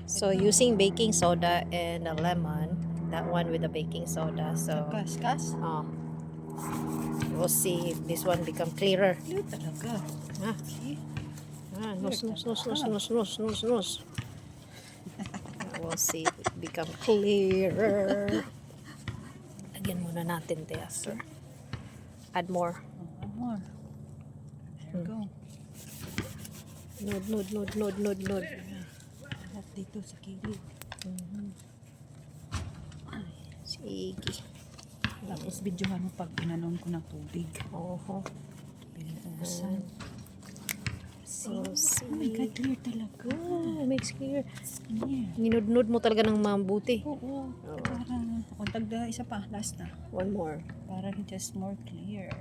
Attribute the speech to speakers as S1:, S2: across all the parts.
S1: So using baking soda and a lemon, that one with the baking soda. So
S2: Kaskas?
S1: we'll see if this one become clearer.
S2: Clear talaga.
S1: Ah,
S2: See?
S1: nose. We'll see if it become clearer. Lagyan muna natin te after. Add more.
S2: One more. There you go.
S1: Nod.
S2: Lahat dito sa kilid.
S1: Sige.
S2: Tapos videohan mo pag inanon ko ng tubig.
S1: Oho.
S2: Pinausan. See?
S1: Oh,
S2: Oh my God, clear talaga.
S1: Oh, makes clear.
S2: Clear.
S1: Ninod-nod mo talaga ng mabuti.
S2: Oo. Para, kung tagda isa pa, last na.
S1: One more.
S2: Para just more clear.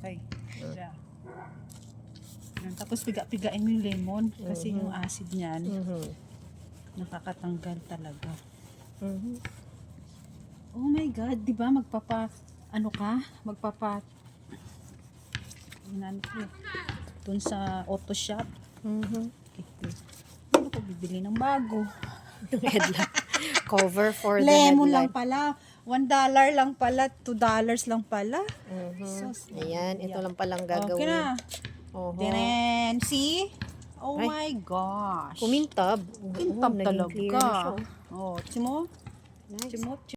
S2: Okay. Yeah. Tapos piga-pigain mo yung lemon kasi yung acid niyan nakakatanggal talaga. Oh my God, di ba magpapa dun sa auto shop. Ano ko bibili ng bago?
S1: Headlight. Cover for the
S2: Lemon lang
S1: headlight.
S2: pala. $1 lang pala, $2 lang pala.
S1: Ayan, ito lang palang
S2: Okay
S1: gagawin.
S2: na.
S1: Oho.
S2: Then, see? Oh
S1: Ay.
S2: my gosh.
S1: Kumintab.
S2: Kintab
S1: naging clear na
S2: talaga.
S1: siya.
S2: Oh, timo?
S1: Nice.
S2: Timo?